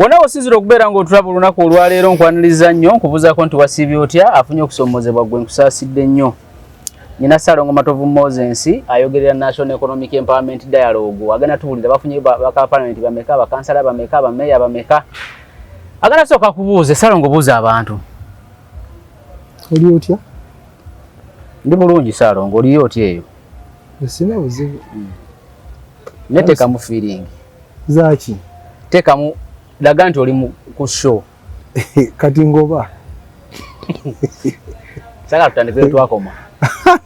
Wona osizira okubeera ng'otulaba olunaku olwaleero nkwaniriza nnyo nkubuuzaako nti wasiibye otya afunye okusoomozebwa gwe nkusaasidde nnyo. Nyina Ssaalongo Matovu Moses ayogerera National Economic Empowerment Dialogue agenda tuwulira bafunye baka parliament bameka bakansala bameka bameya bameka. Agenda sooka kubuuze Ssaalongo buuza abantu. Oli otya? Ndi bulungi Ssaalongo oli otya eyo? Sina buzibu. Neteka mu feeling. Zaki? Teka mu laga nti oli ku show. Kati ngoba. Saka tutandikire twakoma.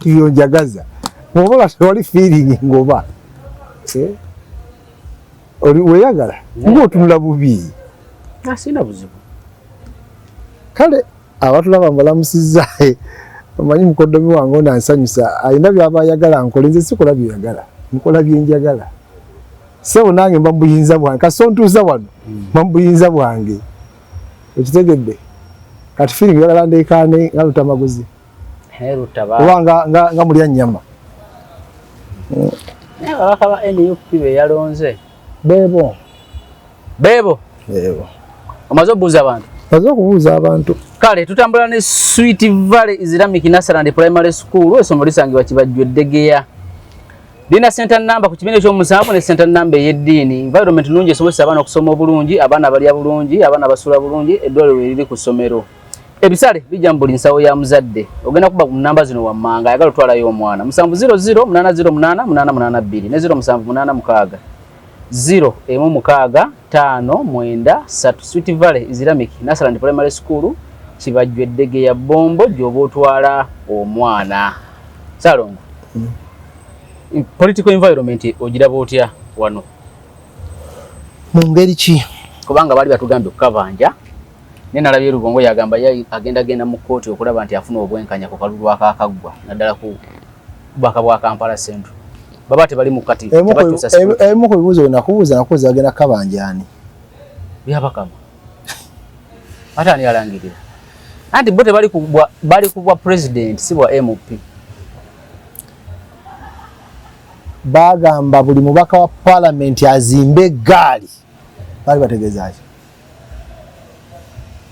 Iyo njagaza. Ngoba oli feeling ngoba. Oli weyagala. Ngo tunula bubi. Sina buzibu. Kale abatulaba mbalamusiza omanyi mukoddomi wange ono ansanyusa ayina byaba ayagala nkola nze sikola byagala nkola byenjagala sebo nange mba mbuyinza bwange kasontuuza wano mba mbuyinza bwange ekitegedde kati feeling yagala ndeekaane nga lutamaguzi nga mulya nnyama ababaka ba NUP be yalonze Bebo omaze okubuuza abantu maze okubuuza abantu kale tutambula ne Sweet Valley Islamic Nursery and Primary School esomero lisangibwa Kibajjo Degeya lina center number ku kibiina ky'omusanvu ne center number y'eddiini environment nungi esomesa abaana okusoma obulungi abaana balya bulungi abaana basula bulungi eddwaliro liri ku ssomero ebisale bijja mu buli nsawo ya muzadde ogenda kuba ku namba zino wammanga ayagala otwalayo omwana 700-808-882 ne 0786 0-1-6-5-9-3 Sweet Valley Islamic Nursery and Primary School Kibajjo Degeya bombo gyoba otwala omwana Ssaalongo. Political environment ogiraba otya wano? Mu ngeri ki? Kubanga bali batugambye okukabanja nenalabye Rubongo yagamba agenda mu kkooti okulaba nti afuna obwenkanya ku kalulu akakaggwa naddala ku bwaka bwa Kampala Central. Baba tebali mu kati tebakyusa emu ku bibuuzo nakubuuza agenda kabanja ani? Byabakama. Ate ani alangirira? Anti bo tebali kubwa president si bwa MP. Bagamba buli mubaka wa parliament azimbe gaali bali bategezaaki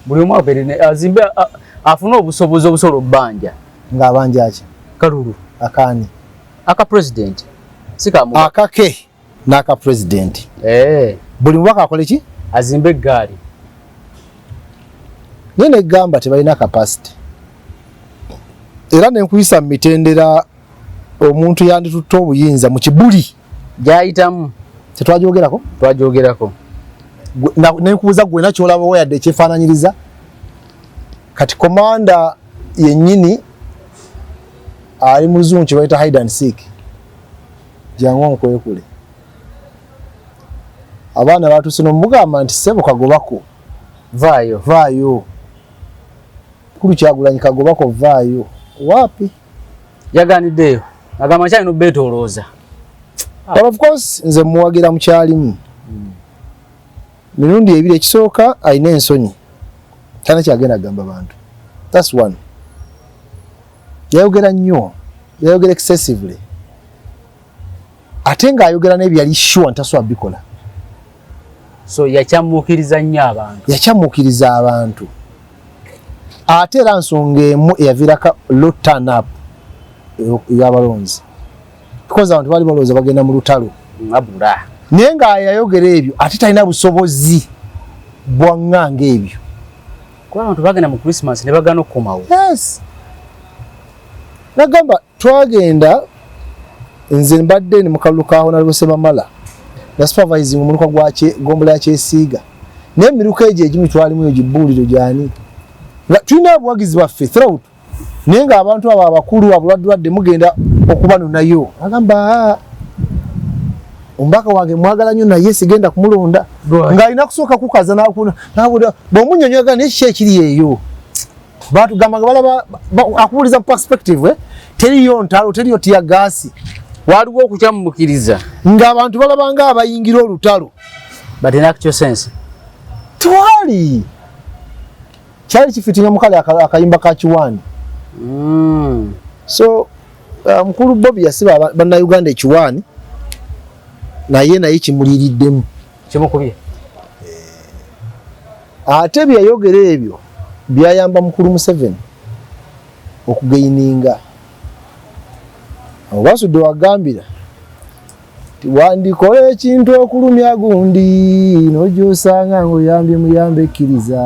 buli omu abeerene azimbe afuna obusobozi obusolo bbanja ng'abanja ki kalulu akaani aka president sikamu akake n'aka president buli mubaka akole ki azimbe gaali nene gamba tebalina capacity era nenkuyisa mu mitendera omuntu yanditutte obuyinza mu kibuli gyayitamu twajogerako nenkubuuza gwe nakyolaba weyadde ekyefaananyiriza kati komanda yennyini ali mu luzungu kye bayita hide and seek jangu omukwekule abaana batuuse nomugamba nti ssebo kagobako vaayo kulu Kyagulanyi kagobako vaayo waapi yaganiddeyo agamba nkyalina obbeetoolooza of course nze muwagira mukyalimu mirundi ebiri ekisooka alina ensonyi tana kyagenda agamba bantu that's one yayogera nnyo yayogera excessively ate ng'ayogera n'ebyali sure ntasobola bikola so yakyamuukiriza abantu ate era nsonga emu eyaviirako low turn up y'abalonzi because abantu bali balowooza bagenda mu lutalo abula naye ng'ayayogera ebyo ate talina busobozi bwaŋŋanga ebyo kuba abantu bagenda mu Christmas ne bagana okukomawo yes nagamba twagenda nze mbadde ne mukalulu kaawo nalibosebamala na supervising omuluka gombola yakyesiiga naye emiruka egyo egimu twalimu eyo gibbuuliro gyani tulina abuwagizi baffe throughout naye ng'abantu abo abakulu abulwadde mugenda okubanunayo agamba omubaka wange mwagala nnyo naye sigenda kumulonda ng'alina kusooka kukaza bw'omunyonyoga naye kiki ekiri eyo batugamba nga balaba akubuliza perspective teriyo ntalo teriyo tiyagaasi waliwo okukyamumukiriza ng'abantu balaba nga abayingira olutalo but in actual sense twali kyali kifitinga mukale akayimba ka Kiwani so mukulu Bobby yasiba bannayuganda ekiwaani naye kimuliiriddemu kimukubye ate byayogera ebyo byayamba mukulu Museveni okugaininga abo basudde wagambira tiwandikola ekintu okulumya gundi nojosanga ngoyambye muyambe ekkiriza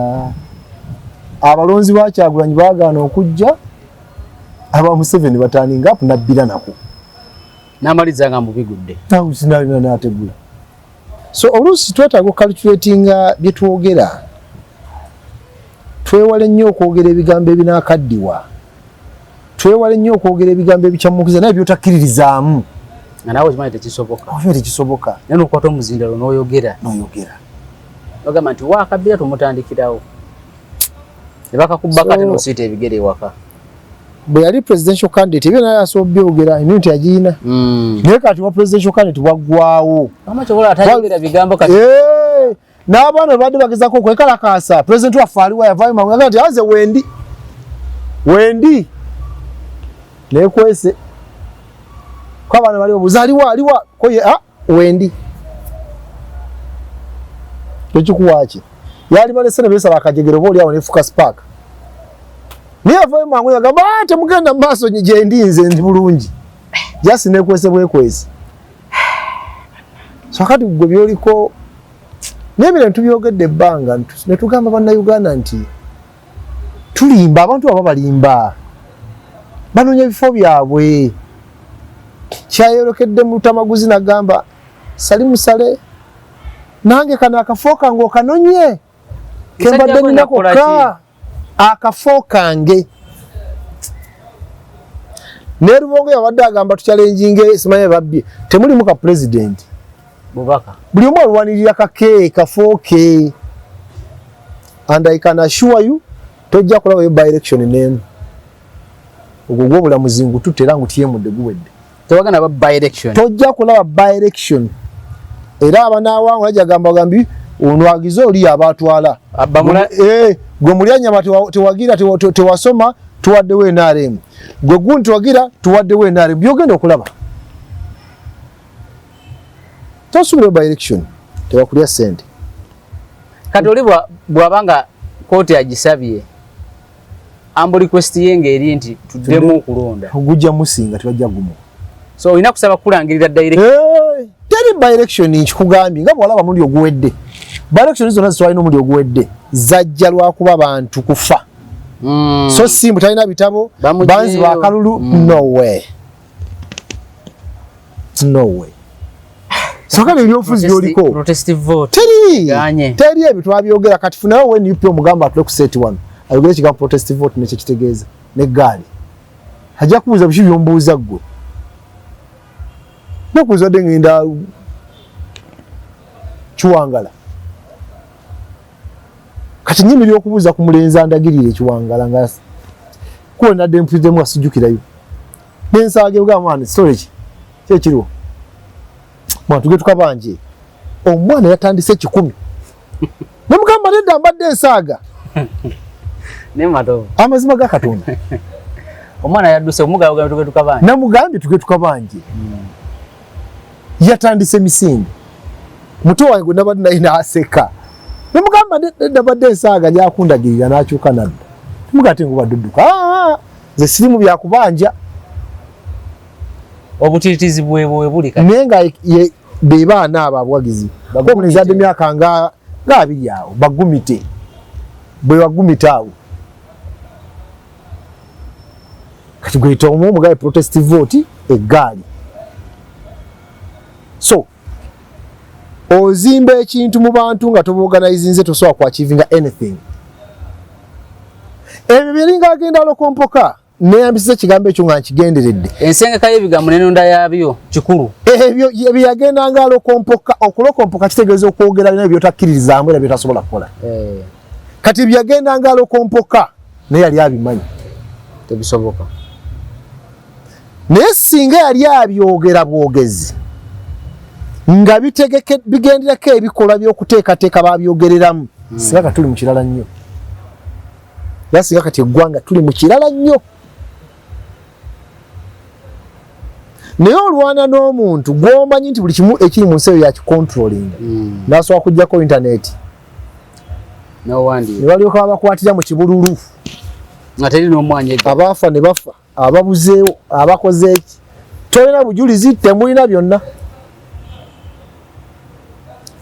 abalonzi ba Kyagulanyi baagaana okujja aba Museveni bataninga apo nabbira nako n'amaliza nga mubigudde sinalina n'ategula. So oluusi twetaaga calculatinga bye twogera, twewale nnyo okwogera ebigambo ebinaakaddiwa, twewale nnyo okwogera ebigambo ebikyamukiza naye byotakkiririzaamu nga naawe okimanyi tekisoboka. Okimanyi tekisoboka. Naye n'okwata omuzindalo n'oyogera ogamba nti waakabbira tumutandikirawo ne bakakubba kati n'osiita ebigere ewaka. Bwe yali presidential candidate ebyo naye asobola byogera immunity agiina naye kati wa presidential candidate waggwawo n'abaana badde bagezako okwekalakaasa president waffe aliwa yavaayo mangu yagaa nti aze wendi nekwese ko abaana bali babuuza aliwa koye wendi ekikuwaaki yali balese ne beesaba akajegero oba oliawo nefuka spark niye avaayo mangu yagamba temugenda mu maaso gye ndinze ndi bulungi jasi nekwese bwekwese. So kati gwe byoliko n'ebintu tubyogedde ebbanga ne tugamba bannayuganda nti tulimba abantu aba balimba banoonya ebifo byabwe. Kyayolekedde mu Lutamaguzi nagamba sali musale nange kana akafo kange okanonye kembadde nina kokka akafo kange. Ne Rubongo yabadde agamba tuchallenginge simanyi babbye temulimu ka president bubaka buli omu alwanirira kafo ke and I can assure you tojja kulaba by election n'emu ogwo gw'obulamuzi ngututera ngutiyemudde guwedde tewagana ba by election tojja kulaba by election era abanaawangu ajja gambi ono agize oli abatwala gwe mulyanyama tewagira tewasoma tuwaddewo NRM gwe gundi tewagira tuwaddewo NRM byogenda okulaba tosubira by election tewakulya sente kati oli bw'abanga kooti agisabye ambo request yenge eri nti tuddemu okulonda ogujja musinga tebajja gumu. So olina kusaba kulangirira direct teri by election nkikugambye nga bw'olaba muli oguwedde by election zonna zitwalina omuli oguwedde zajja lwakuba abantu kufa so simbu talina bitabo banzi ba AKALULU no way so kale ebyobufuzi byoliko protestive vote teri ebyo twabyogera kati funayo when you omugamba atule ku set one ayogera ekigambo protestive vote nekyo kitegeeza n'eggaali ajja kubuuza biki byombuuza ggwe nokuuzadde ngenda Kiwangala kati nyimirira okubuuza ku mulenzi andagirire Kiwangala nga kuwonadde mpitemu asijjukirayo nensaage bwa mwana storage kyekiriwo mwana tugetuka banje omwana yatandise 10 nemugamba nedda mbadde ensaaga ne mato amazima ga Katonda omwana yadduse omugabo tugetuka banje namugambye tugetuka banje yatandise misingi muto wange gwe nabadde naye n'aseka nemugamba nedda badde ensaaga gyakundagirira n'akyuka nadda temugate ngo badudduka ze sirimu byakubanja obutitizi bwe buli kati naye nga bebaana abo abwagizi omulenzi adde emyaka nga 2 awo bagumite bwe bagumite awo kati gweyita omugaye protestive vote eggaali. So ozimba ekintu mu bantu nga toboganizinze tosobola ku achievinga anything. Ebyo biringa agenda lokompoka neyambisiza ekigambo ekyo nga nkigenderedde ensengeka y'ebigambo n'enonda yabyo kikulu ebyo byagenda nga lokompoka okulokompoka kitegeeza okwogera bino byotakkiririzaamu era byotasobola kukola kati byagenda nga lokompoka naye yali abimanyi tebisoboka naye singa yali abyogera bwogezi nga bigenderako ebikolwa by'okuteekateeka babyogereramu singa kati tuli mu kirala nnyo era singa kati eggwanga tuli mu kirala nnyo naye olwana n'omuntu gw'omanyi nti buli kimu ekiri mu nsi eyo yakikontrolinga n'asobola kujjako intaneti no wandi ne balyoka abakwatira mu kibululu ateri no mwanye abafa ne bafa ababuzeewo abakoze eki tolina bujulizi temulina byonna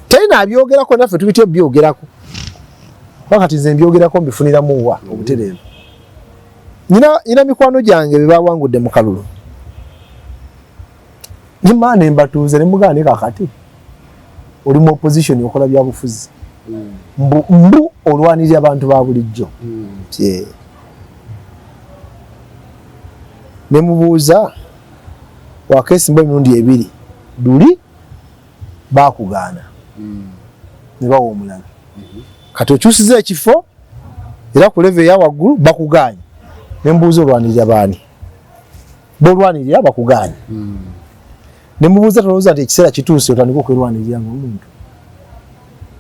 tolina abyogerako naffe tubitye byogerako wakati nze mbyogerako mbifuniramu wa obutereevu nyina mikwano gyange bebawangudde mu kalulu nyimane mbatuuze ne mugane kakati oli mu opposition okola bya bufuzi mbu olwanirira abantu ba bulijjo ne mubuuza wakesi mba emirundi ebiri duli bakugaana ne bawa omulala kati okyusiza ekifo era ku leve eya waggulu bakugaanye ne mbuuza olwanirira baani bolwanirira bakugaanye ne mubuuza tolowooza nti ekiseera kituuse otandika okwerwanirira ng'omuntu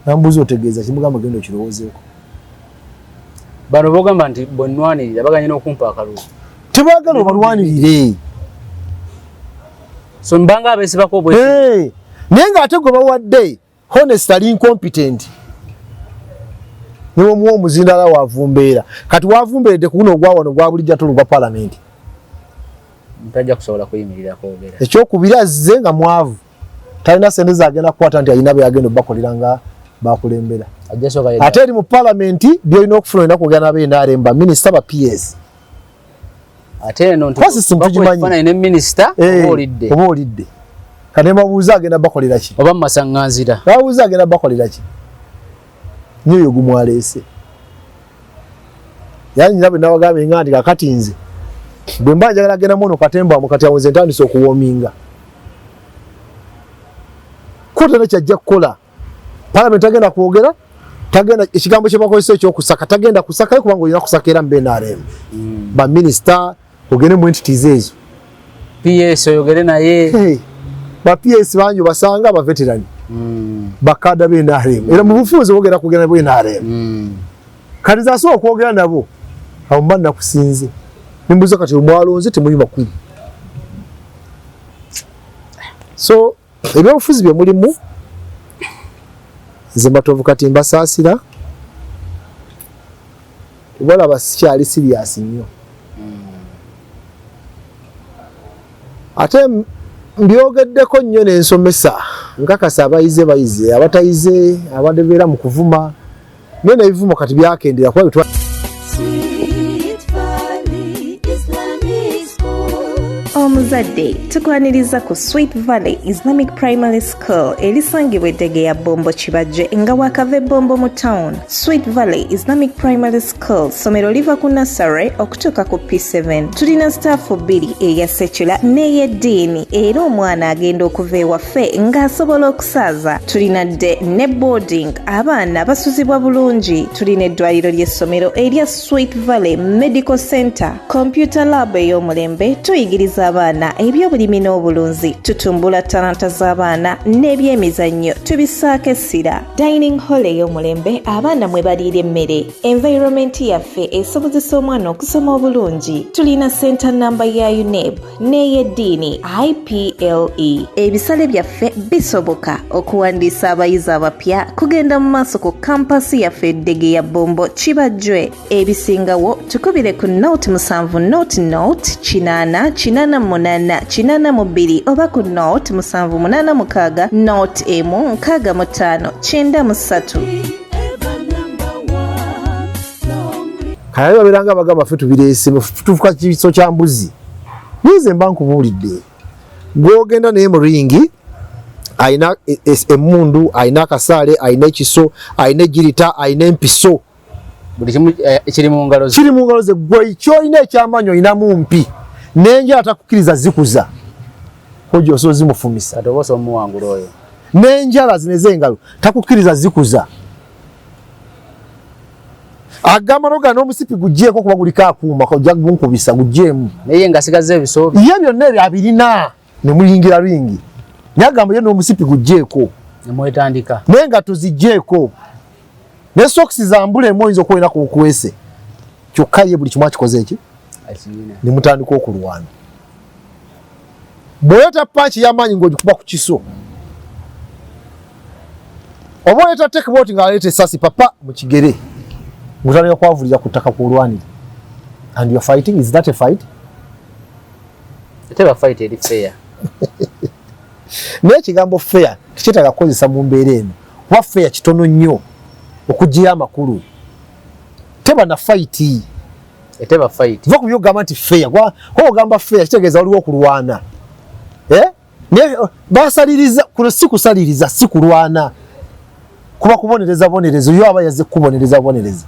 nambuuza otegeeza kimugamba genda okirowoozeeko bano bogamba nti bwenwanirira baganye n'okumpa akalulu tebaagala obalwanirire so mbanga abeesibako obwe naye ng'ate gwe bawadde honest ali incompetent niwo muwa omuzindala wavumbeera kati wavumbeeredde ku guno ogwawano gwa bulijjo ate olugwa palamenti ntajja kusobola kuyimirira kwogera ekyokubiri azze nga mwavu talina sente zagenda kukwata nti alina bwe yagenda obbakolera nga bakulembera ate eri mu palamenti byolina okufuna olina kwogera n'abeNRM ba minisita ba PS ate eno ntifaananyi ne minisita oba olidde kane mabuuza agenda bakolera ki oba mumasaŋŋanzira babuuza agenda bakolera ki nyoyo gumwaleese yani nyina bwe nabagambe nga nti kakati nze bwe mba njagala genda muno katemba mu kati awonze ntandise okuwoominga kotena kyajja kukola palamenti agenda kwogera tagenda ekigambo kye bakozesa ekyokusaka tagenda kusaka kubanga olina kusaka era mbeNRM ba minisita ogende mu entities ezo PS oyogere naye ba PS banyu basanga aba veteran bakada beNRM era mu bufunze bogera kugenda beNRM kati zasobola okwogera nabo awo mba nakusinze nimbuza kati omwalonze temuli makulu so ebyobufuzi bye mulimu nze Matovu kati mbasaasira balaba sikyali serious nnyo ate mbyogeddeko nnyo n'ensomesa nkakasa abayize abatayize abadebeera mu kuvuma naye n'ebivumo kati byakendera kuba Omuzadde tukwaniriza ku Sweet Valley Islamic Primary School erisangibwa Eddegeya Bombo Kibajje nga wakava Bombo mu town. Sweet Valley Islamic Primary School somero liva ku nursery okutuuka ku P7. Tulina staff 2 eya secular n'ey'eddiini era omwana agenda okuva ewaffe ng'asobola okusaaza. Tulina dde ne boarding abaana basuzibwa bulungi. Tulina eddwaliro ly'essomero erya Sweet Valley Medical Center, computer lab ey'omulembe tuyigiriza abaana ebyobulimi n'obulunzi, tutumbula talanta z'abaana n'ebyemizannyo tubisaako essira. Dining hall ey'omulembe abaana mwe baliira emmere. Environment yaffe esobozesa omwana okusoma obulungi. Tulina center namba ya UNEB n'ey'eddiini IPLE. Ebisale byaffe bisoboka okuwandiisa abayizi abapya kugenda mu maaso ku kampasi yaffe Eddegeya Bombo Kibajje. Ebisingawo tukubire ku note 7 note 8882 oba ku note 786 note 16593. kaya baberanga bagamba ffe tubireese tufuka kibiso kya mbuzi nize mba nkubuulidde gwogenda naye mu ringi ayina emmundu ayina akasaale ayina ekiso ayina ejirita ayina empiso buli kimu kiri mu ngalo ze gwe kyolina ekyamanyi olina mumpi n'enjala atakukkiriza zikuza kojja osobola zimufumisa ate oba omuwangula oyo n'enjala zino ez'engalo takukkiriza zikuza agamba noga n'omusipi gugjeeko kuba guliko akuuma kojja gunkubisa gugjeemu naye ngasigaze ebisobi ye byonna ebyo abirina ne muyingira lwingi naye agamba ye n'omusipi gugjeeko nemwetandika naye nga tuzigjeeko ne sokisi zambulemu oyinza okuwena ku bukwese kyokka ye buli kimu akikoze eki ne mutandika okulwana bw'oleeta panki y'amaanyi ng'ogikuba ku kiso oba oleeta tekebooti ng'aleeta essasi papa mu kigere ngutandika kwavulira kutaka kulwanira. And you are fighting, is that a fight? Eteba fight eri fair. Naye kigambo fair kikyetaaga kukozesa mu mbeera eno. Wa fair kitono nnyo okugira amakulu. Teba na fight. Eteba fight. Va kubyo gamba nti fair. Kwa ogamba fair kitegeeza waliwo okulwana. Ne basaliriza kuno si kusaliriza si kulwana. Kuba kubonereza bonerezo yo aba yazze kubonereza bonereza.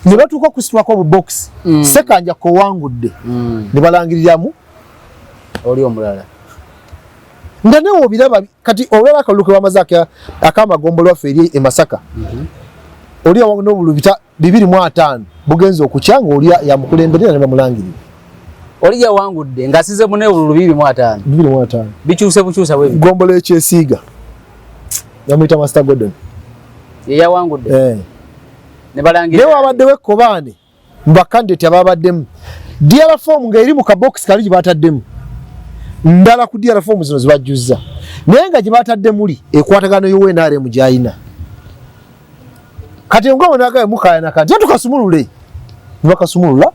Ne batuuka kusitwako bu box. Sekanja ko wangudde. Ne balangiriramu oli omulala. Ndane obiraba kati olwala akaluke wamazake akamagombolo aferi e Masaka. Oli awangu n'obulubita 2.5 bugenzo okukyanga oli ya mukulembere ne bamulangirira. Oli ya wangudde ngasize mune obululu 2.5. 2.5. Bikyuse bukyusa webi. Gombolo ekyesiga. Yamuyita Master Gordon. Ya wangudde. Ne balangirira. Lewa abadde wekkobane mbakandidate ababaddemu. DR form nga eri mu kabox kali gibataddemu. Ndala ku DR form zino zibajjuzza. Naye nga gibataddemu li ekwatagano yo wenare mu jayina. Kati ngo nagaye mukayana kati tukasumulule. Bakasumulula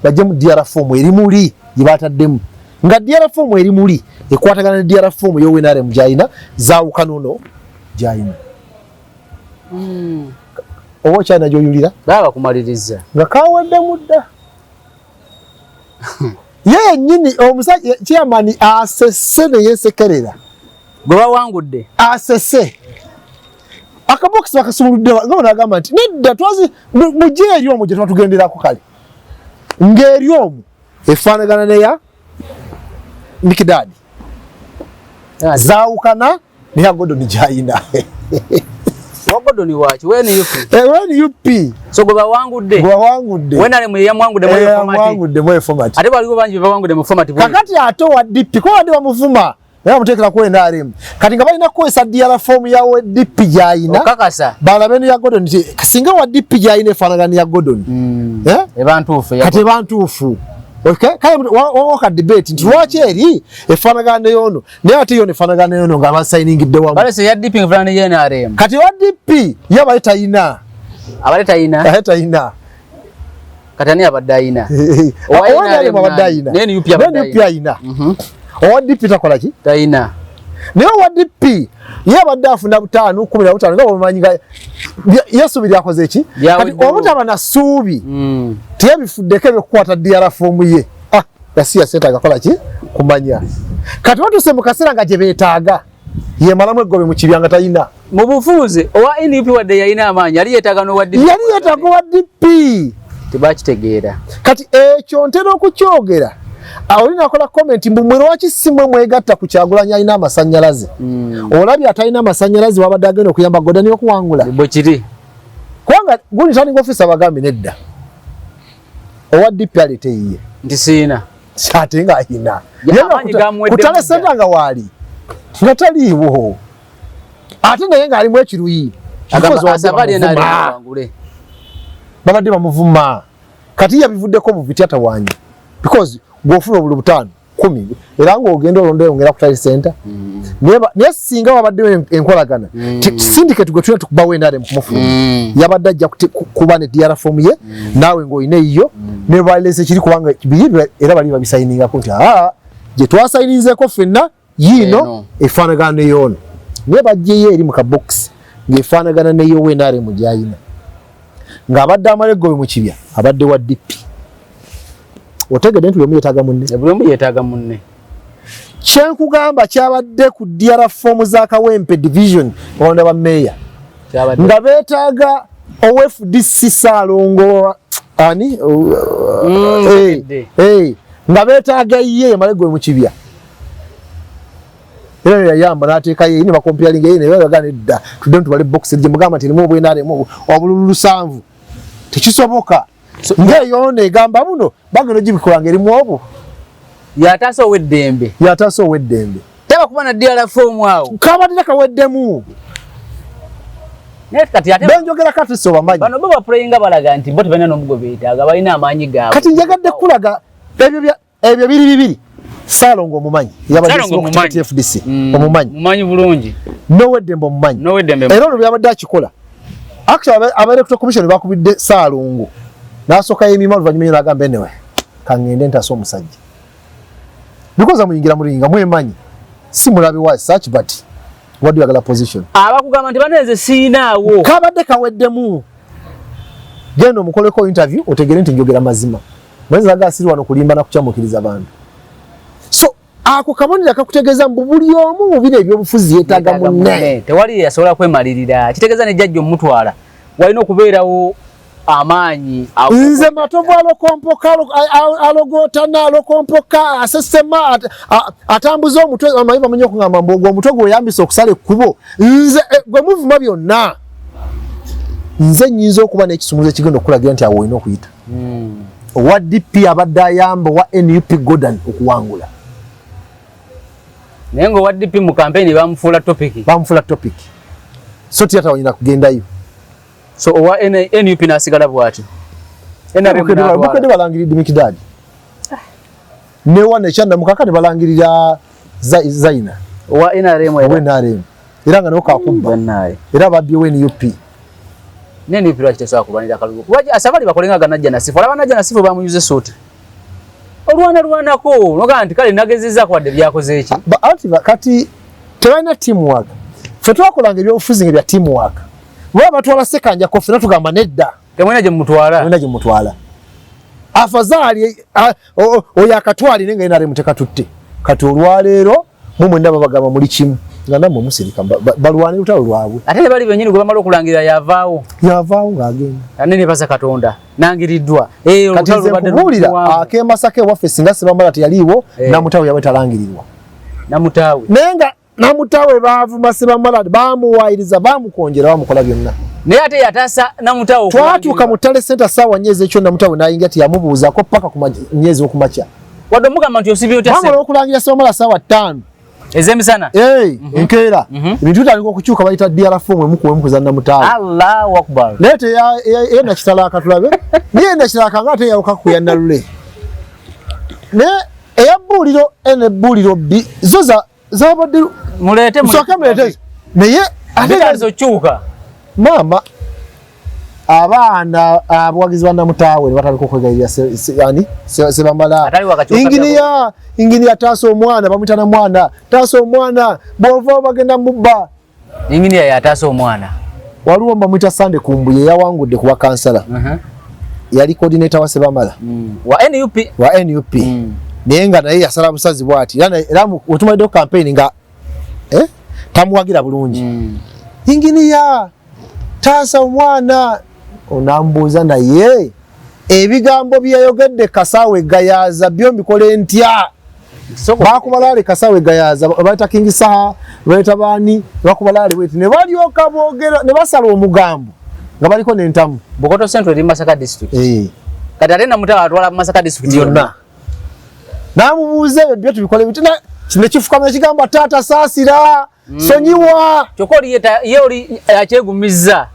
bajje mu DR form eri muli gibataddemu. Nga DR form eri muli ekwatagana ne DR form yo wenare mu jayina zaawukanono jayina. Owo China joyulira baba kumaliriza nga kawedde mudda. Yeye nyini omusajja chairman asese ne yesekerera goba wangudde asese akabox bakasumuludde ngo nagamba nti nedda twazi mujje eri omu gye twatugenderako kale ngeri omu efaanagana neya Mikidadi zaawukana ne yagodo ni jayina. Wagodoni wachi weni yupi weni yupi so goba wangudde wenale mu ya mwangudde mu format mwangudde mu format ate baliwo banji bawangudde mu format kakati ato wa DP ko wadi bamuvuma era mutekera ko NRM kati nga balina ko esa DR form ya we DP jayina okakasa bala benu ya Gordon singa wa DP jayina efanagana ya Gordon ebantufu kati ebantufu. Okay, kaya waka debate nti lwaki eri efanagana yono naye ate yo efanagana yono nga basainingidde wamu bale se ya DP ngivana ne NRM kati wa DP yaba etayina abaleta ina katani abadayina owa abadayina neni yupi ayina owa DP takola ki tayina naye owa DP yabadde afuna 5 15 nga bamanyinga yasubiri akoze ki kati obutaba na suubi teyabifuddeko ebyokukwata DR form ye yasiya seta agakola ki kumanya kati watuse mu kaseera nga gye beetaaga ye malamu eggobe mu kibyanga tayina mu bufuuze owa NUP wadde yayina amaanyi yali yeetaaga n'owa DP yali yeetaaga owa DP tebakitegeera kati ekyo ntera okukyogera olina akola comment mbumwe lwaki simwe mwegatta ku Kyagulanyi alina amasannyalaze olabye atalina amasannyalaze wabadde agenda okuyamba Gordon okuwangula bo kiri kubanga guli tanding officer bagambi nedda owa DP alete yiye nti siina ate nga ayina kutala senta nga waali nga taliiwo ate naye nga alimu ekiruyi babadde bamuvuma kati yabivuddeko mu biti atawanyi because gwofuna obulu 5 10 era nga ogenda olonda yongera kutali center naye singa wabadde enkolagana syndicate gwe tulina tukubawo endale mu kumufuna yabadde ajja kuba ne DR form ye naawe ng'olina eyiyo ne balese kiri kubanga biri era bali babisayiningako nti gye twasayinizeko ffenna yiino efaanagana neyono naye bajjeyo eri mu kabox ng'efaanagana neyo wendale mu gyayina ng'abadde amaleggobe mu kibya abadde wa DP otegedde nti buli omu yeetaaga munne kyenkugamba kyabadde ku DR form za Kawempe division balonda ba meya nga beetaaga OFDC Saalongo ani nga beetaaga ye maleggobe mu kibya era yayamba n'ateeka ye ne bakompiyalinga ye ne bagana edda tudde ntubale box gye mugamba nti erimu obwenaremu obululu 7 tekisoboka ngeyo negamba buno bageno gibikolanga erimu obwo yataso weddembe teba kuba na DR form awo kabadde kaweddemu kati ate benjogera kati so bamanyi bano baba prayinga balaga nti bo tebana n'omugobe beetaaga balina amaanyi gaabwe kati njagadde kulaga ebyo biri Saalongo omumanyi yabadde FDC omumanyi bulungi Nowedembe omumanyi. Era olwo byabadde akikola. Actually Electoral Commission bakubidde Saalungu. N'asooka yemima oluvanyuma n'agamba anyway. Kangende ntasa omusajja. Because amuyingira mulinga mwemanyi. Si mulabi wa search but what do you agala position? Abakugamba nti baneze siinaawo. Kabadde kaweddemu. Genda omukoleko interview otegere nti njogera mazima. Mwezi agasiri wano kulimba na kukyamukiriza abantu. So ako kabonera kakutegeeza mbuli omu mubire ebyobufuzi yetaaga munne. Tewali yasobola kwemalirira. Kitegeeza ne jjajja omutwala. Walina okubeerawo amaanyi. Nze matovu alogotana alokompoka asesema atambuza omutwe amayiba munyo kungamba mbogo omutwe gwe yambisa okusala ekkubo. Nze gwe muvuma byonna. Nze nyinza okuba n'ekisumuzo ekigenda okulagira nti awo olina okuyita. Owa DP abadde ayamba wa NUP Gordon okuwangula. Naye ng'owa DP mu campaign bamufuula topic. So tiyata wanyina kugendayo. So owa NUP n'asigala bw'atyo. Bukede balangirira Mikidadi. Ne wane ekyanda mukaka ne balangirira Zaina. Owa NRM. Era nga n'okakubba. Era babyewo NUP. Nene pira kitesobola kulwanira akalulu. Waje asabali bakolenga ganajja nasifu. Alaba najja nasifu bamuyuze sote. Olwanako noga nti kale nagezeza kwadde byakoze eki. Kati tewalina teamwork. Ffe twakolanga ebyobufuzi ebya teamwork. Bwe batwala sekanja kofi natugamba nedda. Temwena gye mutwala. Afazali oyo akatwali nenga ina remuteka tutte. Kati olwaleero mumwe ndaba bagamba muli kimu. Nganda mu musirika balwane lutalo lwabwe. Ate bali benyini gwe bamala okulangira yavaawo ngagenda. Anene basa Katonda nangiriddwa. Olutalo lubadde lulira akembasake waffe singa sebamala tiyaliwo namutawe yawe talangirirwa. Nenga namutawe baavuma sebamala bamuwayiriza bamukonjera bamukola byonna. Naye ate yatasa namutawe twatuuka mu Tale Center sawa nyezi ekyo namutawe nayinga ati yamubuuzako paka ku nyezi okumacha. Wadde mugamba nti osibye otya bamala okulangira sebamala sawa 5. Ezemisana. Enkeera. Ebintu taliko okukyuka bayita DR form emukuwe mukuzanna mutawe. Allahu Akbar. Lete yena kitalaka tulabe. Yena kitalaka ngate yaluka kuyanda lule. Ne eyabuliro ene buliro bi zoza zabadde mulete mulete. Naye atalizo chuka. Mama abaana abawagizi bana mutawe bataliko kwegayira yani sebamala inginiya taso omwana bamutana mwana taso omwana bova bagenda mubba inginiya ya taso omwana waliwo bamuita Sande kumbuye yawangudde kuba kansala yali coordinator wa sebamala wa NUP nenga naye yasala busazi bwati era otumaidde campaign nga tamuwagira bulungi inginiya tasa omwana onambuuza naye ebigambo byayogedde Kasaawe Gayaza byo mbikole ntya bakubalale Kasaawe Gayaza baita Kingisaha baita bani bakubalale bweti ne balyoka boogera ne basala omugambo nga baliko n'entamu Bukoto Central in Masaka district kati ate namutawa atwala Masaka district yonna namubuuza ebyo byo tubikole bitina kino kifukamye ekigamba taata saasira sonyiwa kyokoli yoli yakyegumiza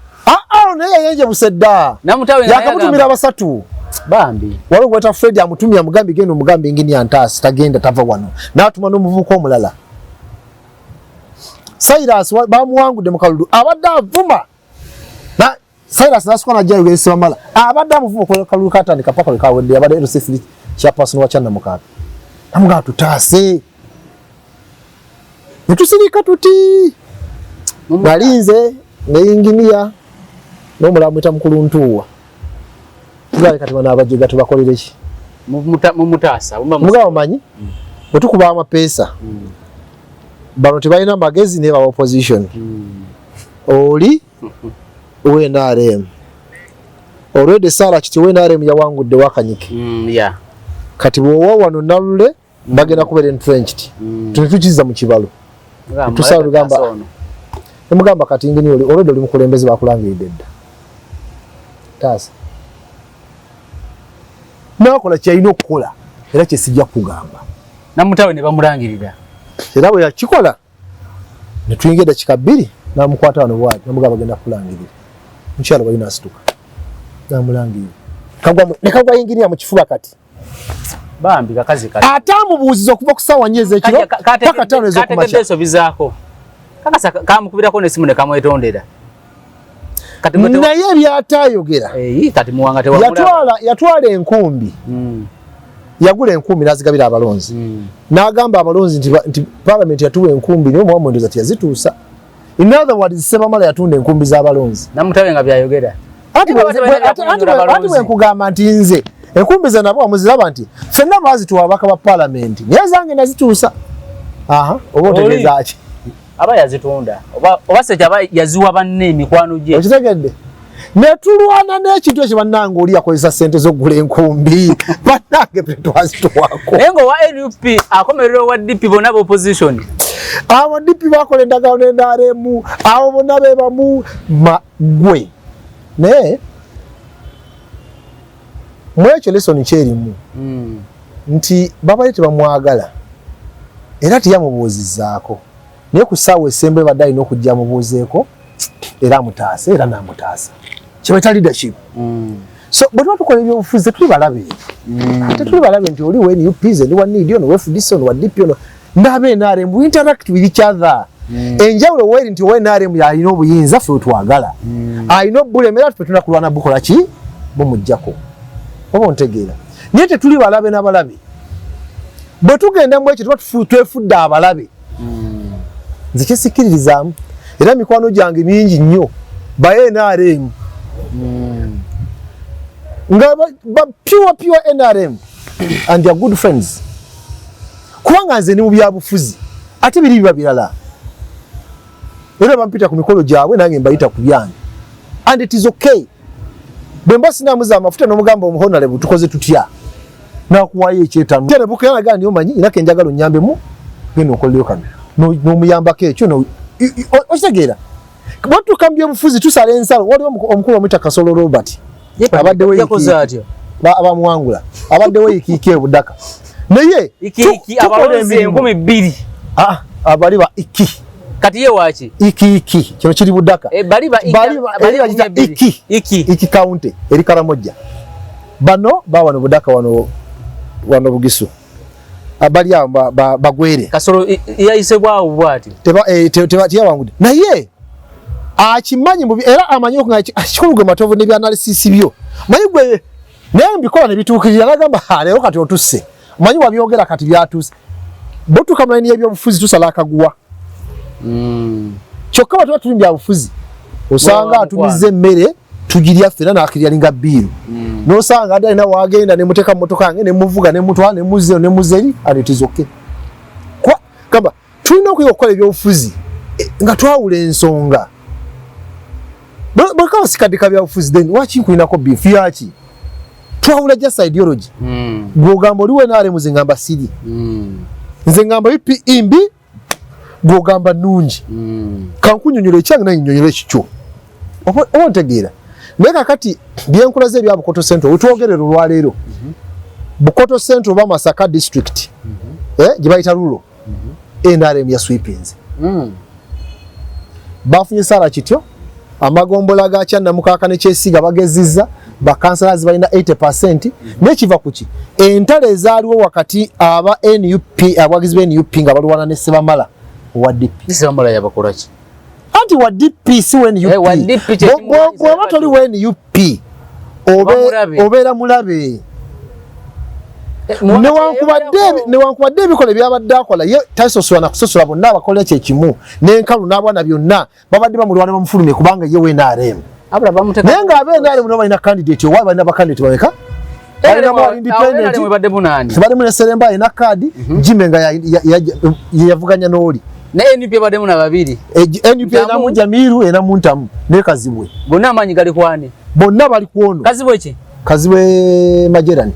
naye yenje busedda namutawe yakamutumira abasatu bambi waliwo gweta Fred amutumya mugambi gendo mugambi ingini antasi tagenda tava wano natuma n'omuvuko omulala Cyrus bamuwangudde mu kalulu abadde avuma na Cyrus nasukana jja yogese bamala abadde amuvuma ku kalulu katandika paka lekawedde abadde RCC chairperson wa Chana Mukabi namuga tutaase netusirika tuti balinze ne inginiya nomulamu tamukulu ntuwa ngale kati bana abajiga tubakolere ki mumutasa mugawo manyi otukuba amapesa bano tebalina magezi ne ba opposition oli UNRM already sala kiti UNRM yawangudde wakanyike kati bwowa wano nalule bagenda kubera entrenched tutukiza mu kibalo tusalu gamba mugamba kati ngini oli already oli mukulembeze bakulangiridde dda tasa nakola kyalina okukola era kyesijja kugamba namutawe ne bamulangirira era bwe yakikola ne tuyingira dakika 2 namukwata wano bwati namugamba bagenda kulangirira mukyalo balina asituka namulangirira nekagwa yingirira mu kifuba kati bambi kakazi kati atamubuuziza okuva ku ssaawa nyezi ekiro paka 5 ez'okumakya kakasa kamukubirako ne simu ne kamwetondera kati mwe naye byatayogera kati muwanga tewamulaba yatwala enkumbi yagula enkumbi nazigabira abalonzi n'agamba abalonzi nti parliament yatuwa enkumbi naye muwamwendeza tiyazituusa. In other words, Sebamala yatunda enkumbi z'abalonzi namutawe nga byayogera ati bwe nkugamba nti nze enkumbi ze nabo amuziraba nti ffenna baazituwa ababaka ba parliament naye zange nazituusa. Oba otegeeza ki aba yazitunda oba sekyaba yaziwa banne emikwano gye okitegedde ne tulwana n'ekintu ekyo bannange oli yakozesa ssente z'okugula enkumbi bannange twazituwako naye ng'owa NUP akomerera owa DP bonna b'opposition abo DP bakola endagaano n'NRM abo bonna be bamu gwe naye mwekyo lesoni kyerimu nti babaye tebamwagala era tiyamubuuzizzaako naye ku ssaawa esembe badde alina okujja amubuuzeeko era amutaasa era n'amutaasa kibaita leadership. So bwe tuba tukola ebyobufuzi tuli balabe ate tuli balabe nti oli wa NUP ndi wa NID ono wa FDC ono wa DP ono n'abe NRM we interact with each other. Enjawulo weri nti wa NRM yalina obuyinza ffe twagala alina obulemera tufe tunakulwana bukola ki bumujjako oba ontegeera naye tetuli balabe n'abalabe bwe tugenda mu ekyo tuba twefudde abalabe nze kyesikiririzaamu era mikwano gyange mingi nnyo ba NRM nga pure NRM and they are good friends kubanga nze ni mu byabufuzi ate biri biba birala era bampita ku mikolo gyabwe nange mbayita ku byange and it is okay bwe mba sinamuza amafuta n'omugamba omuhonale butukoze tutya nakuwayo ekyetamu tere bukeraga niyo manyi era kenjagala onyambe mu genda okoleyo kano n'omuyambako ekyo okitegeera bwe tukambye obufuzi tusala ensalo waliwo omukulu omuyita Kasolo Robert abaddewo abamuwangula abaddewo ikiiki ebudaka naye abalonzi 2,000 abali ba iki kati ye waki iki kino kiri budaka bali iki county eri Karamojja bano bawano budaka wano Bugisu abali bagwere Kasolo yayisebwawo bwati teba tiyawangude naye akimanyi mubi era amanyi nga akikuluge matovu ne byanalysis byo manyi gwe naye mbikola ne bituukirira nagamba leero kati otusse manyi wabyogera kati byatuuse botuka mulaini y'ebyobufuzi tusala akaguwa kyokka batuba tuli byabufuzi osanga atumize emmere tugirya ffena n'akiryalinga bbiiru n'osanga adde alina wagenda ne muteeka mu mmotoka yange ne muvuga ne mutwala ne muzzeyo ne muzeri and it is okay kamba tulina okuyiga okukola ebyobufuzi nga twawula ensonga bwekawa sikadika byabufuzi then waki nkulinako beef yaki twawula just ideology gwogamba oliwe naale muze ngamba siri nze ngamba ipi imbi gwogamba nungi kankunyonyola ekyange naye nyonyola ekikyo oba ontegeera naye kakati byenkulaze ebya Bukoto Central wetwogerera olwaleero Bukoto Central oba Masaka district gye bayita rulo NRM ya sweepings bafunye sala kityo amagombola ga Kyanna Mukaaka ne Kyesiga bagezizza bakansalazi balina 80% nekiva kuki entale ezaaliwo wakati aba NUP abagizi ba NUP nga balwana ne Sebamala wa DP Sebamala yabakola ki anti wa DP si wa NUP bw'oba toli wa NUP obeera mulabe newankubadde ebikola byabadde akola ye tasosola na kusosola bonna abakola kyekimu n'enkalu n'abwana byonna babadde bamulwana bamufulumye kubanga ye we NRM naye nga abe NRM nabo balina candidate owa balina bakandidate baweka tebalimu ne Seremba alina kaadi Jimbe nga yavuganya n'oli NUP baddemu na babiri NUP enamu Jamiru enamu Ntamu ne Kazibwe bonna amanyi gali kwane bonna bali kwono Kazibwe ki Kazibwe Majerani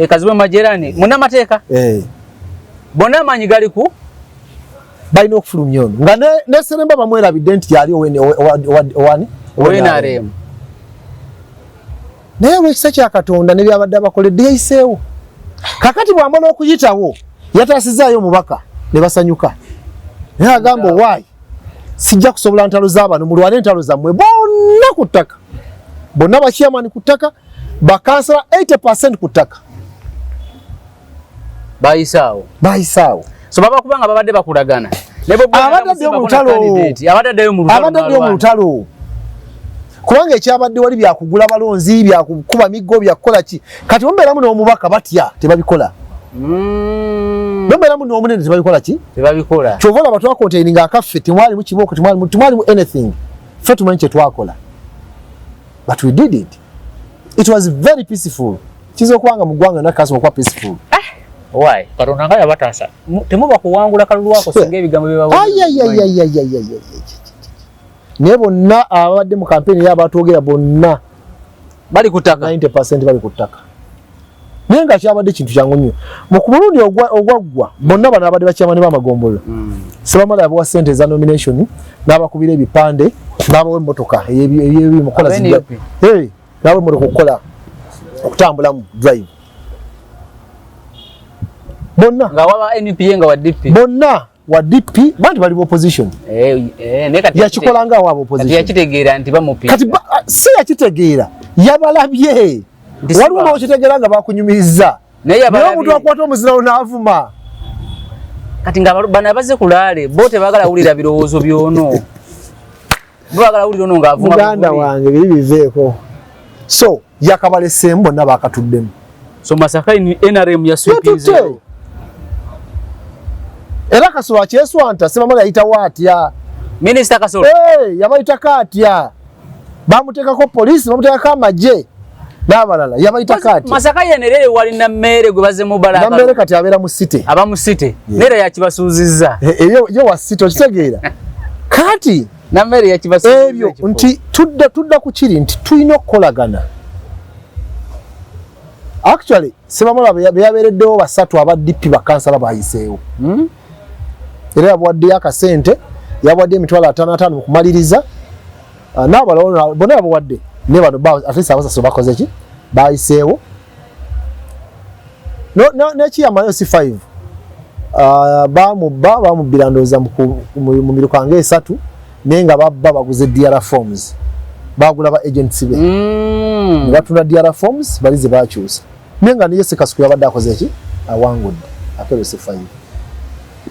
Kazibwe Majerani muna mateeka bonna amanyi gali ku balina okufulumya ono nga ne Seremba bamwerabidde nti yali owani NRM naye olw'ekisa kya Katonda ne byabadde abakoledde yayiseewo kakati bw'amala okuyitawo yataasizaayo omubaka ne basanyuka naye agamba owaayi sijja kusobola ntalo z'abano mulwane entalo zammwe bonna ku ttaka bonna bachairman ku ttaka bakansala 80% ku ttaka bayisaawo so baba kubanga babadde bakulagana abadde mu lutalo kubanga ekyabadde wali byakugula balonzi byakukuba miggo byakukola ki kati ombeeramu n'omubaka batya tebabikola nombeeramu n'omunene tebabikola ki tebabikola kyova olaba twakontaininga akaffe temwalimu kibooko temwalimu anything ffe tumanyi kye twakola but we did it. It was very peaceful. Kizo kubanga mu ggwanga nakasoma kwa peaceful. Why? Katonda nga yabatasa. Temuba kuwangula kalulu wako singa ebigambo byebawo. Ne bonna abadde mu campaign y'abatogera bonna bali kutaka 90% bali kutaka. Nenga kyabadde kintu kyangu nnyo. Mu kumulundi ogwaggwa bonna bano abadde bakyamani b'amagombolo. Sebamala yabawa ssente za nomination n'abakubira ebipande n'abawa emmotoka eby'ebimukola zijja. Nawe muri kukola okutambula mu drive bonna nga waba NUP nga wa DP bonna wa DP bandi bali opposition nekati yakikola nga wa opposition yakitegeera nti bamupi kati si yakitegeera yabalabye waliwo n'okitegeera nga bakunyumiriza naye omuntu akwata omuzirawo n'avuma kati nga bano abaze kulaale bo tebagala wulira birowoozo byono bagala wulira ono ng'avuma muganda wange biri biveeko. So yakabale sembo na bakatuddemu. So Masaka NRM ya sweepize. Era Kasolo akyeswanta Sebamala yayita watya. Minister Kasolo. Yabayita katya. Bamutekako police, bamutekako amagye. N'abalala yabayita katya. Masaka yenerere wali na mmere gwe baze mu balaka. Na mmere kati abeera mu city. Aba mu city. Nere yakibasuuzizza. Yo wa city okitegeera. Kati na mmere yakibasuuzizza. Ebyo nti tudda ku kiri nti tulina okukolagana. Actually Sebamala yabeereddewo basatu aba DP bakansala bayiseewo. Era yabawaddeyo akasente yabawadde emitwalo 55 mu kumaliriza n'abalala bonna yabawadde ne bano at least abasatu bakoze ki bayiseewo nekiyamayo si 5 bamubbira ndowooza mu miruka nga 3 naye nga babba baguze DR forms bagula ba agents be ne batunda DR forms balize bakyusa naye nga niyo Sekasuku yabadde akoze eki awangudde apero si 5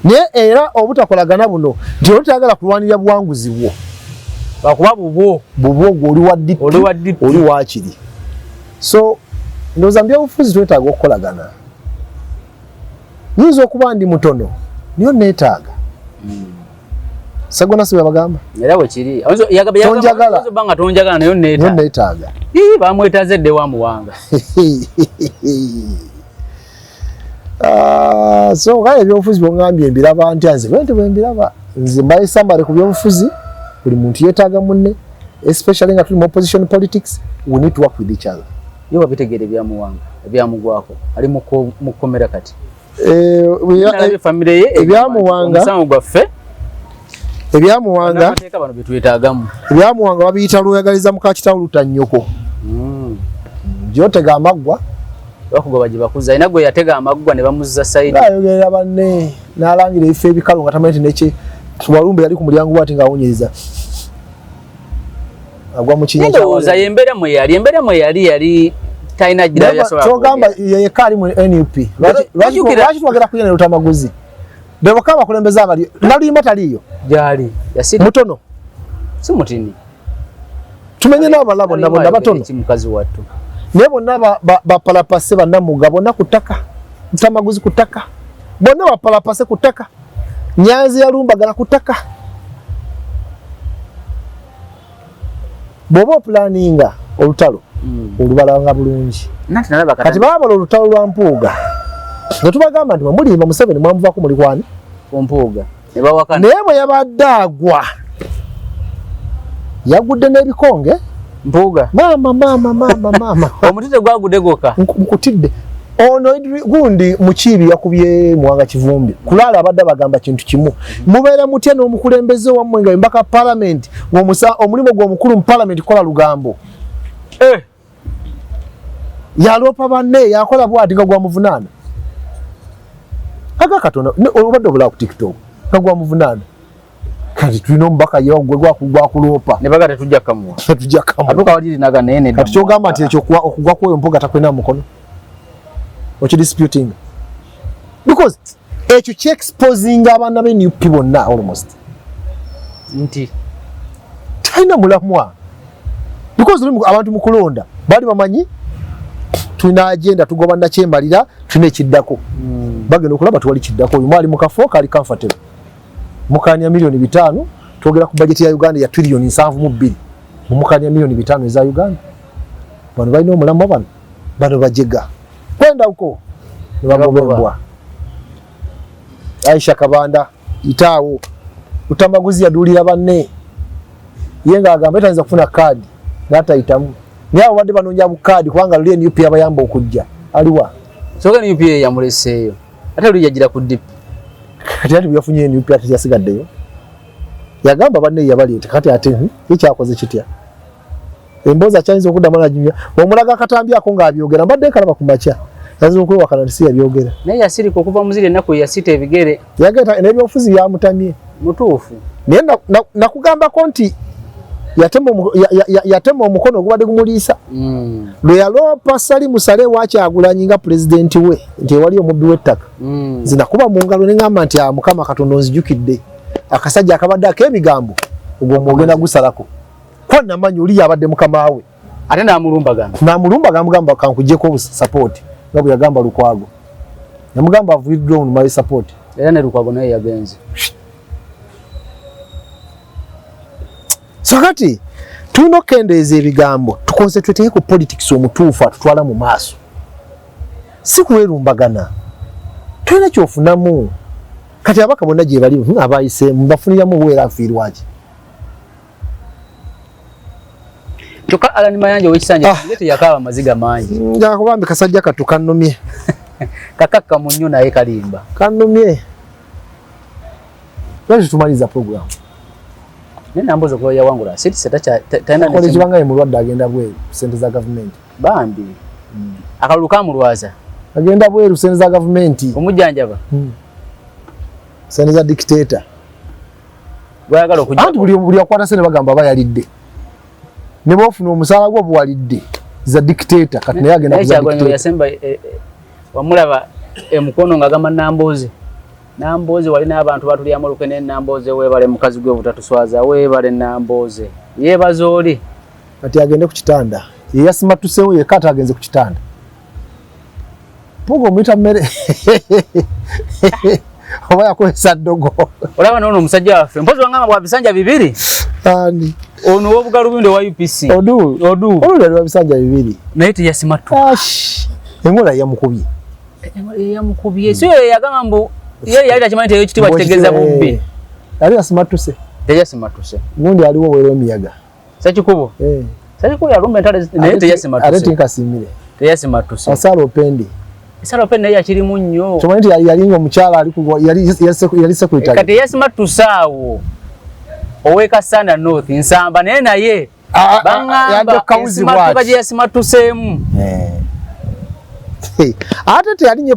naye era obutakolagana buno nti olutayagala kulwanirira buwanguzi bwo bakuba bubwo oli wa DP oli wakiri. So ndowooza mbyabufuzi twetaaga okukolagana. Nyinza okuba ndi mutono niyo neetaaga sagona si babagamba era bwekiri tonjagala banga tonjagala nayo neetaaga bamwetaaze dde wa muwanga. So kale ebyobufuzi bwongambye mbiraba ntya nze bwente bwe mbiraba nze mbaye sambale ku byobufuzi buli muntu yeetaaga munne especially nga tuli mu opposition politics we need to work with each other. Yo wabitegeere ebyamuwanga ebyamugwako ali mu kkomera kati family ye ebyamuwanga omusango gwaffe ebyamuwanga amateeka bano betwetaagamu ebyamuwanga babiyita lweyagaliza mukakitawo lutannyoko gyotega amaggwa bakugoba gye bakuza alina gwe yatega amaggwa ne bamuzza sayidi ayogerera banne n'alangira ebifo ebikalu nga tamanyi nti Walumbe yali ku mulyango bwati ng'awunyiriza agwa mu kinnya kyawuza yembeera mwe yali talina gira byasobola kyogamba yekka ali mu NUP lwaki twagera kuyina lutamaguzi beboka abakulembeze abali naluyimba taliyo gyali mutono si mutini tumenye n'abalala bonna batono mukazi wattu naye bonna bapalapase bannamuga bonna ku ttaka lutamaguzi ku ttaka bonna bapalapase ku ttaka Nyanzi ya Lumbagala ku ttaka bw'oba opulaninga olutalo olubalanga bulungi kati baabala olutalo lwa Mpuuga nga tubagamba nti mwemulimba Museveni mwamuvaako muli kwani Mpuuga naye bwe yabadde agwa yagudde n'ebikonge Mpuuga maama omutite gwagudde goka nkutidde ono gundi mukibi yakubye Muwanga Kivumbi kulala abadde bagamba kintu kimu mubeere mutya n'omukulembeze wammwe nga mbaka parliament omulimo gw'omukulu mu parliament kola lugambo yalopa banne yakola bwati nga gwamuvunaana aga Katonda obadde obula ku TikTok nga gwamuvunaana kati tulina omubaka yewagwe gwakuloopa ne baga tetujja kamuwa atuka wajiri naga nene kati kyogamba nti ekyo okugwa kwoyo Mpuuga takwena mukono what you disputing because ekyo kye exposing abaana be NUP bonna almost nti talina mulamwa because abantu mu kulonda bali bamanyi tulina agenda tugoba nakyemalira tulina ekiddako bagenda okulaba tuwali kiddako oyo mwali mu kafo kali comfortable mukanya milioni 5 twogera ku budget ya Uganda ya trillion 7.2 mukanya milioni 5 eza Uganda bano balina omulamwa bano bajega kwenda uko nibagobebwa Aisha Kabanda itaawo utamaguzi yadulira banne yenga agamba etanza kufuna kadi nata itamu nyabo bade banonja bukadi kubanga lule NUP abayamba okujja aliwa soga NUP yamuleseyo ate luli yagira ku dip kati ati byafunye NUP ati yasigaddeyo yagamba banne yabaleeta kati ate ekyakoze kitya emboza chanzo okudamala jumya omulaga katambya ko ngabyogera mbadde kalaba kumacha yazo okwewa kana nsi yabyogera naye yasiri okuva muzire nako yasita ebigere yageta nebyofuzi byamutamye mutuufu nenda nakugamba konti yatema omukono ogubadde gumuliisa lwe yalopa sali musale wa Kyagulanyi nga president we nti wali omubbi w'ettaka zinakuba mu ngalo n'engamba nti Mukama Katonda onzijukidde akasajja akabadde ak'ebigambo ogwo mwogenda gusalako kwa namanyi oli yabadde mukama we ate namulumba gamba kankujjeko support nga bwe yagamba Lukwago namugamba withdrawn my support era ne Lukwago naye yagenze. So kati tulina okkendeeza ebigambo tukonsentrate ku politics omutuufu atutwala mu maaso si kuwerumbagana tulina kyofunamu kati abaka bonna gye bali abayise mubafuniramu bwera afiirwaki kyokka Alan Mayanja w'ekisanja ngete yakaba amaziga mangi ngakubambe kasajja katukannomye kakakka mu nnyo naye kalimba kannomye lwaki tumaliza program nena mbozo kwa ya wangula siti setacha taina ne kibanga ye mulwadde agenda bwe sente za government bambi akaluka mulwaza agenda bwe sente za government omujjanjaba sente za dictator gwayagala okujja anti buli akwata sente bagamba bayalidde ne bofuna omusala gwo buwalidde za dictator kati naye agenda kuza dictator yasemba wamulaba emukono ngagamba Namboze walina abantu batuli amuluke ne Namboze webale mukazi gwe butatuswaza webale Namboze yebaza oli kati agende ku kitanda yasima tusewo yekata agenze ku kitanda pogo mwita mmere oba yakozesa ddogo olaba nono omusajja waffe mpozi wangamba bwa bisanja bibiri ani ono wobugalubindo wa UPC odu lwa bisanja bibiri naye teyasima tu engola yamukubye so yagamba mbu yeye yali takimanyi teyo kitibwa kitegeeza bubbi ali asimatuse teyasimatuse gundi aliwo wero miyaga sakikubo sakikubo yalumba entale naye teyasimatuse ate tinkasimire teyasimatuse asalo pendi naye akirimu nnyo tomanyi yali omukyala yali secretary kati yasimatuse awo owekasanda north nsamba naye bangamba ensimatuka gye yasimatuseemu ate teyalinye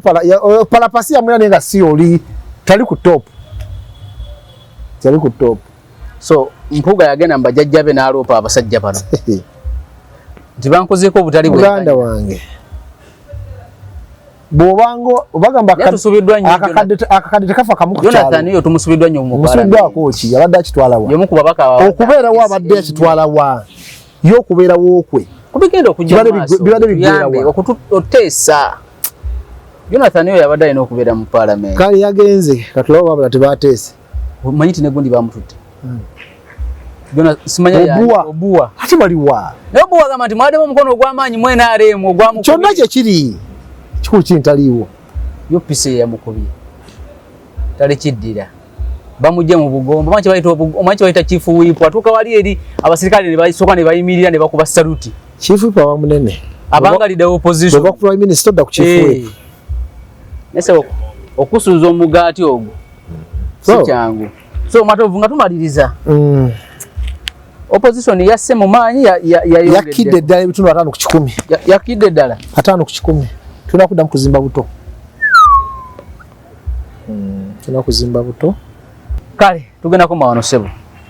palapasi yamwera nenga si oli tali ku top so mpuga yagenda mbajjajjabe n'aloopa abasajja bano nti bankozeeko obutali buganda wange bw'obango obagamba akakadde tekafa kamu ku kyalo Jonathan yo tumusubiddwa nnyo mu musubiddwako ki yabadde akitwala wa y'omu ku babaka okubeerawo abadde akitwala wa yo okubeerawo okwe kubigenda okujja bibadde biggerawa okuteesa Jonathan yo yabadde alina okubeera mu parliament kale yagenze katulawo babula tebateese omanyi ti negundi bamututte obuwa ate baliwa naye obuwa gamba nti mwaddemu omukono ogw'amaanyi mu NRM ogwamukubi kyonna kye kiri kikulu kiri ntaliiwo UPC yamukubye tali kiddira bamujje mu bugombo omanyi bayita chief whip atuuka wali eri abasirikale ne basooka ne bayimirira ne bakuba saluti chief whip aba munene abangalidde opposition baba prime minister da ku chief whip nese okusuuza omugaati ogwo si kyangu so matovu nga tumaliriza opposition yasse mu maanyi yakidde ddala ebitundu 5 ku 10 yakidde ddala 5 ku 10 tulina kudda mu kuzimba buto kale tugenda ko mawano sebo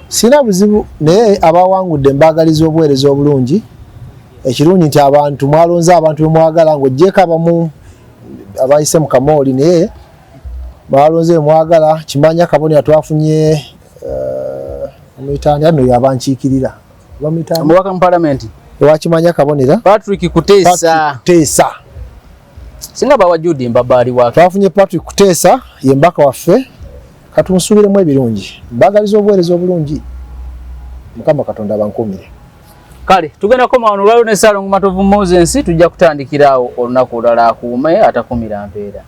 sina buzibu naye abawangudde mbagaliza obuweereza obulungi ekirungi nti abantu mwalonze abantu bemwagala ng'ojjeeko abamu abayise mu kamooli naye balonze mwagala kimanya kabonera twafunye omitani ano yabanchikirira bamitani omubaka mu parliament ewakimanya kabonera Patrick Kuteesa singa bawa Judy mbabali wake twafunye Patrick Kuteesa ye mbaka waffe katumusubiremu ebirungi mbagaliza obuweereza obulungi Mukama Katonda abankumire kale tugenda koma wano lwalo ne Salongo Matovu Moses tujja kutandikirawo olunaku olulala akuume atakumira mpeera